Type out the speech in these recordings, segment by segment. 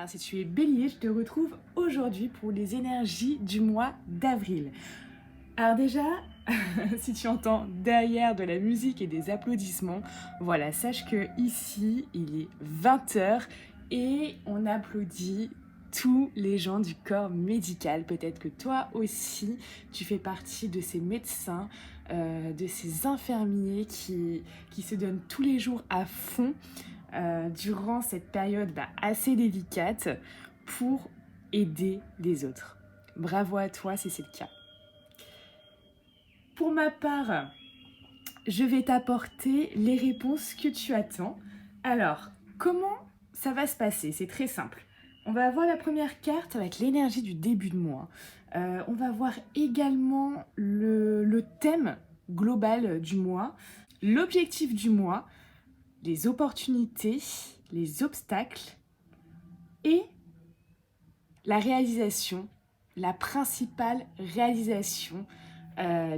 Alors si tu es Bélier, je te retrouve aujourd'hui pour les énergies du mois d'avril. Alors déjà, si tu entends derrière de la musique et des applaudissements, voilà, sache que ici, il est 20h et on applaudit tous les gens du corps médical. Peut-être que toi aussi, tu fais partie de ces médecins, de ces infirmiers qui se donnent tous les jours à fond durant cette période assez délicate pour aider les autres. Bravo à toi si c'est le cas. Pour ma part, je vais t'apporter les réponses que tu attends. Alors, comment ça va se passer? C'est très simple. On va avoir la première carte avec l'énergie du début de mois. On va voir également le thème global du mois, l'objectif du mois, les opportunités, les obstacles et la réalisation, la principale réalisation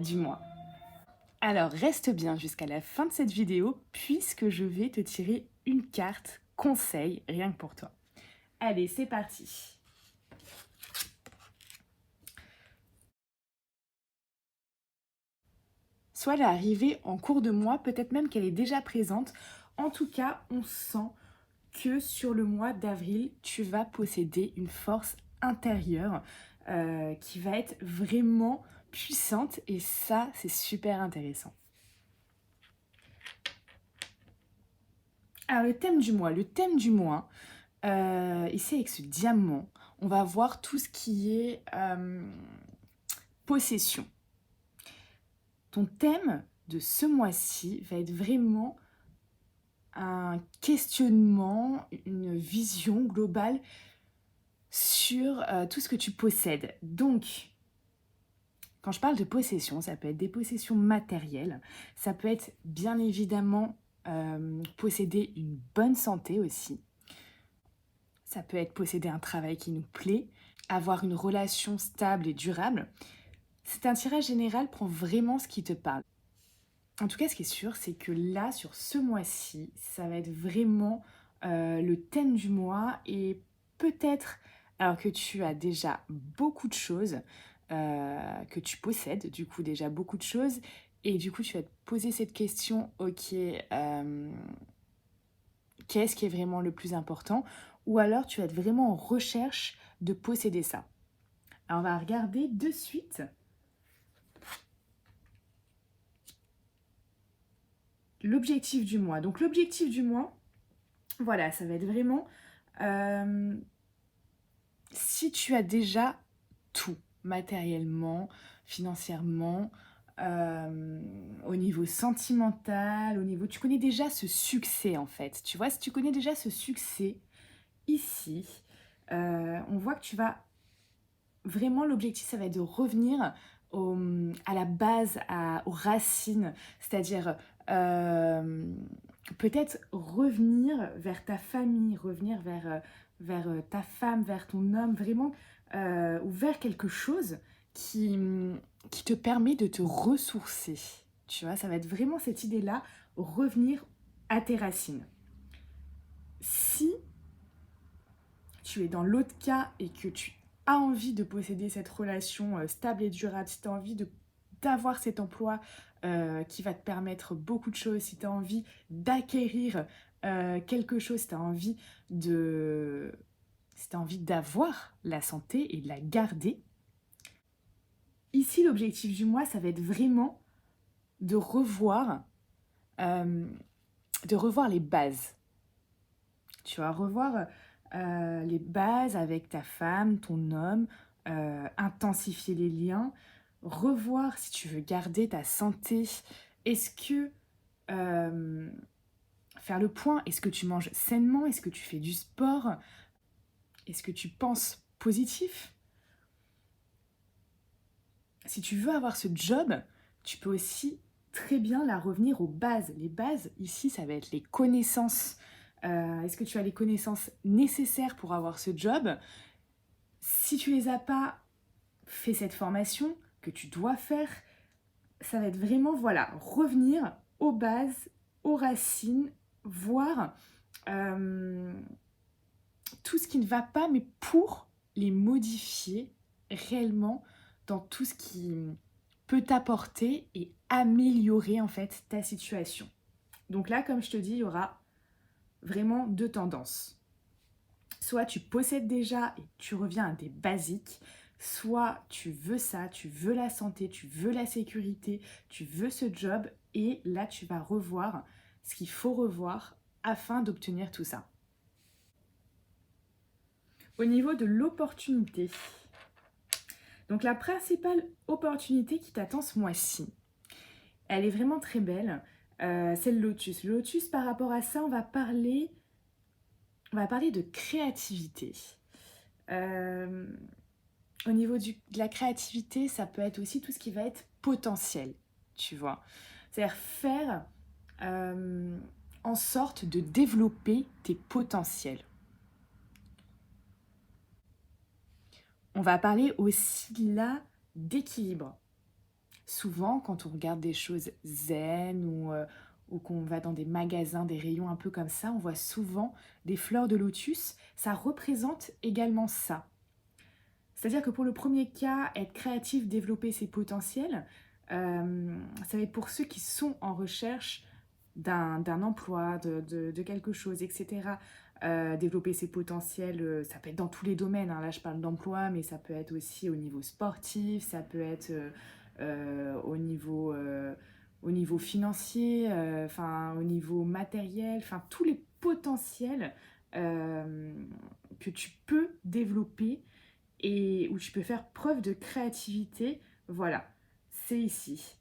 du mois. Alors reste bien jusqu'à la fin de cette vidéo puisque je vais te tirer une carte conseil rien que pour toi. Allez, c'est parti. Soit elle est arrivée en cours de mois, peut-être même qu'elle est déjà présente. En tout cas, on sent que sur le mois d'avril, tu vas posséder une force intérieure qui va être vraiment puissante et ça, c'est super intéressant. Alors le thème du mois, ici avec ce diamant, on va voir tout ce qui est possession. Ton thème de ce mois-ci va être vraiment un questionnement, une vision globale sur tout ce que tu possèdes. Donc, quand je parle de possession, ça peut être des possessions matérielles, ça peut être bien évidemment posséder une bonne santé aussi, ça peut être posséder un travail qui nous plaît, avoir une relation stable et durable. C'est un tirage général, prends vraiment ce qui te parle. En tout cas, ce qui est sûr, c'est que là, sur ce mois-ci, ça va être vraiment le thème du mois et peut-être, alors que tu as déjà beaucoup de choses, que tu possèdes, du coup, déjà beaucoup de choses, et du coup, tu vas te poser cette question, ok, qu'est-ce qui est vraiment le plus important? Ou alors, tu vas être vraiment en recherche de posséder ça. Alors, on va regarder de suite. L'objectif du mois. Donc l'objectif du mois, voilà, ça va être vraiment si tu as déjà tout, matériellement, financièrement, au niveau sentimental, au niveau... Tu connais déjà ce succès en fait. Tu vois, si tu connais déjà ce succès, ici, on voit que tu vas... Vraiment, l'objectif, ça va être de revenir à la base, aux racines, c'est-à-dire peut-être revenir vers ta famille, revenir vers ta femme, vers ton homme, vraiment, ou vers quelque chose qui te permet de te ressourcer. Tu vois, ça va être vraiment cette idée-là, revenir à tes racines. Si tu es dans l'autre cas et que tu as envie de posséder cette relation stable et durable, si tu as envie d'avoir cet emploi qui va te permettre beaucoup de choses, si tu as envie d'acquérir quelque chose, si tu as envie d'avoir la santé et de la garder, ici l'objectif du mois, ça va être vraiment de revoir les bases. Tu vas revoir les bases avec ta femme, ton homme, intensifier les liens, revoir si tu veux garder ta santé. Est-ce que faire le point, est-ce que tu manges sainement? Est-ce que tu fais du sport? Est-ce que tu penses positif? Si tu veux avoir ce job, tu peux aussi très bien la revenir aux bases. Les bases, ici, ça va être les connaissances. Est-ce que tu as les connaissances nécessaires pour avoir ce job? Si tu les as pas, fais cette formation que tu dois faire. Ça va être vraiment, voilà, revenir aux bases, aux racines, voir tout ce qui ne va pas, mais pour les modifier réellement dans tout ce qui peut t'apporter et améliorer en fait ta situation. Donc là, comme je te dis, il y aura vraiment deux tendances. Soit tu possèdes déjà et tu reviens à des basiques, soit tu veux ça, tu veux la santé, tu veux la sécurité, tu veux ce job et là tu vas revoir ce qu'il faut revoir afin d'obtenir tout ça. Au niveau de l'opportunité, donc la principale opportunité qui t'attend ce mois-ci, elle est vraiment très belle, c'est le lotus. Le lotus, par rapport à ça, on va parler de créativité. Au niveau de la créativité, ça peut être aussi tout ce qui va être potentiel, tu vois. C'est-à-dire faire en sorte de développer tes potentiels. On va parler aussi là d'équilibre. Souvent, quand on regarde des choses zen ou qu'on va dans des magasins, des rayons un peu comme ça, on voit souvent des fleurs de lotus. Ça représente également ça. C'est-à-dire que pour le premier cas, être créatif, développer ses potentiels, ça va être pour ceux qui sont en recherche d'un emploi, de quelque chose, etc. Développer ses potentiels, ça peut être dans tous les domaines, hein. Là je parle d'emploi, mais ça peut être aussi au niveau sportif, ça peut être au niveau financier, au niveau matériel, tous les potentiels que tu peux développer et où tu peux faire preuve de créativité, voilà, c'est ici.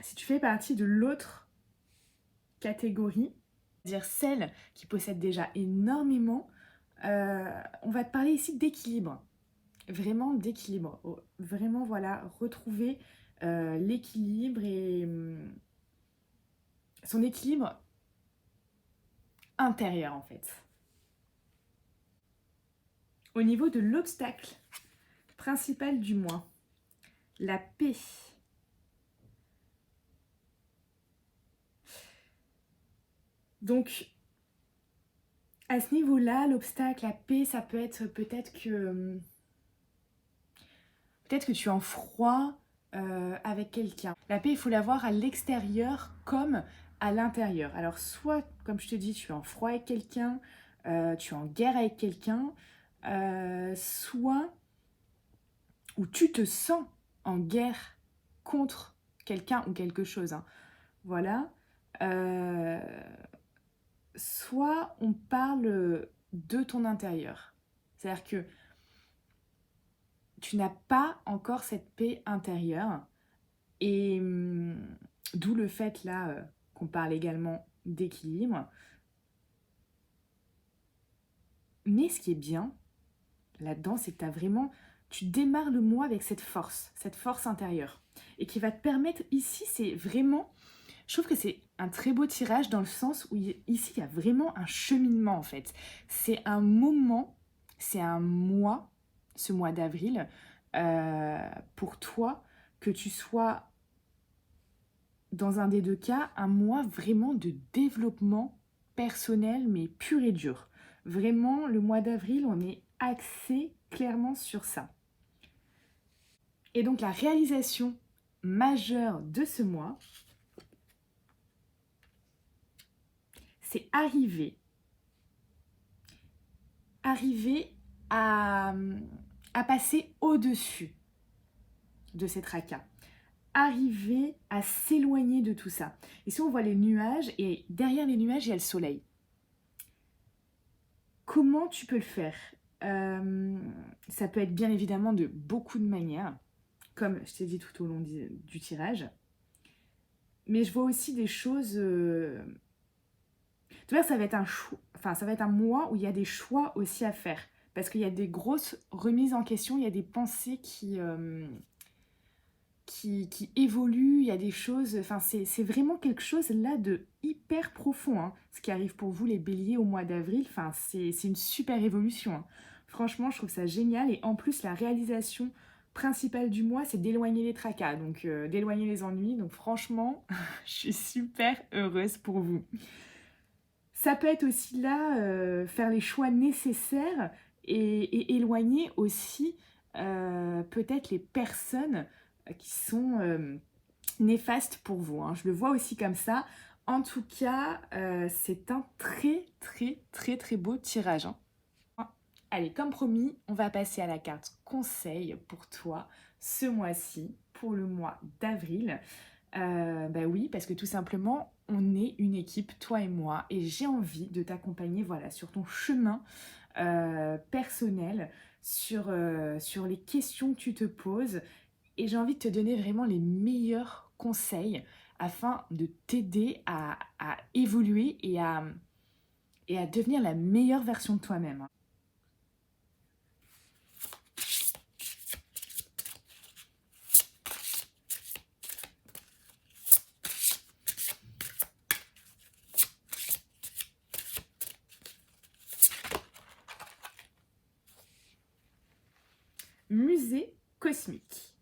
Si tu fais partie de l'autre catégorie, c'est-à-dire celle qui possède déjà énormément, on va te parler ici d'équilibre. Vraiment d'équilibre. Vraiment, voilà, retrouver l'équilibre et son équilibre intérieur en fait. Au niveau de l'obstacle principal du mois, la paix. Donc, à ce niveau-là, l'obstacle, la paix, ça peut être peut-être que tu es en froid avec quelqu'un. La paix, il faut l'avoir à l'extérieur comme à l'intérieur. Alors, soit, comme je te dis, tu es en froid avec quelqu'un, tu es en guerre avec quelqu'un, soit où tu te sens en guerre contre quelqu'un ou quelque chose, hein. Voilà. Soit on parle de ton intérieur. C'est-à-dire que tu n'as pas encore cette paix intérieure. Et d'où le fait là qu'on parle également d'équilibre. Mais ce qui est bien là-dedans, c'est que tu démarres le mois avec cette force intérieure. Et qui va te permettre, ici, c'est vraiment, je trouve que c'est un très beau tirage dans le sens où ici, il y a vraiment un cheminement en fait. C'est un moment, c'est un mois, ce mois d'avril, pour toi, que tu sois dans un des deux cas, un mois vraiment de développement personnel, mais pur et dur. Vraiment, le mois d'avril, on est axé clairement sur ça. Et donc, la réalisation majeure de ce mois, c'est arriver à passer au-dessus de ces tracas. Arriver à s'éloigner de tout ça. Ici, on voit les nuages et derrière les nuages, il y a le soleil. Comment tu peux le faire? Ça peut être bien évidemment de beaucoup de manières, comme je t'ai dit tout au long du tirage. Mais je vois aussi des choses... Tu vois, ça va être un mois où il y a des choix aussi à faire. Parce qu'il y a des grosses remises en question, il y a des pensées qui évoluent, il y a des choses... c'est vraiment quelque chose là de hyper profond, hein, ce qui arrive pour vous les béliers au mois d'avril. C'est une super évolution, hein. Franchement, je trouve ça génial. Et en plus, la réalisation principale du mois, c'est d'éloigner les tracas, donc d'éloigner les ennuis. Donc franchement, je suis super heureuse pour vous. Ça peut être aussi là, faire les choix nécessaires et éloigner aussi, peut-être les personnes, qui sont, néfastes pour vous, hein. Je le vois aussi comme ça. En tout cas, c'est un très, très, très, très beau tirage, hein. Allez, comme promis, on va passer à la carte conseil pour toi ce mois-ci, pour le mois d'avril. Bah oui, parce que tout simplement, on est une équipe, toi et moi, et j'ai envie de t'accompagner, voilà, sur ton chemin personnel, sur les questions que tu te poses, et j'ai envie de te donner vraiment les meilleurs conseils afin de t'aider à évoluer et à devenir la meilleure version de toi-même. Musée cosmique.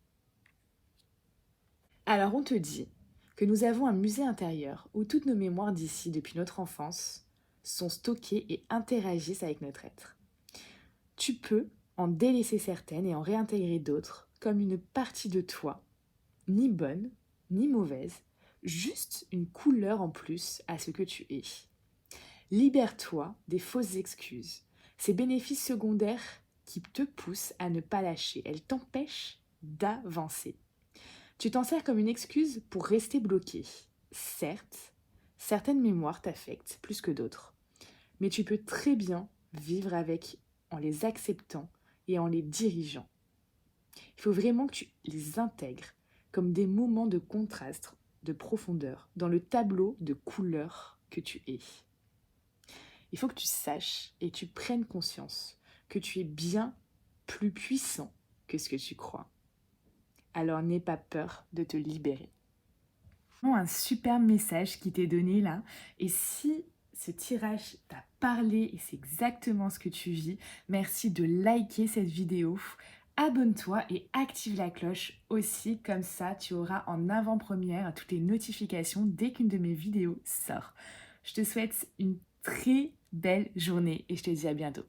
Alors on te dit que nous avons un musée intérieur où toutes nos mémoires d'ici depuis notre enfance sont stockées et interagissent avec notre être. Tu peux en délaisser certaines et en réintégrer d'autres comme une partie de toi, ni bonne, ni mauvaise, juste une couleur en plus à ce que tu es. Libère-toi des fausses excuses, ces bénéfices secondaires qui te poussent à ne pas lâcher. Elles t'empêchent d'avancer. Tu t'en sers comme une excuse pour rester bloqué. Certes, certaines mémoires t'affectent plus que d'autres, mais tu peux très bien vivre avec en les acceptant et en les dirigeant. Il faut vraiment que tu les intègres comme des moments de contraste, de profondeur, dans le tableau de couleurs que tu es. Il faut que tu saches et tu prennes conscience que tu es bien plus puissant que ce que tu crois. Alors n'aie pas peur de te libérer. Un super message qui t'est donné là. Et si ce tirage t'a parlé et c'est exactement ce que tu vis, merci de liker cette vidéo. Abonne-toi et active la cloche aussi, comme ça tu auras en avant-première toutes les notifications dès qu'une de mes vidéos sort. Je te souhaite une très belle journée et je te dis à bientôt.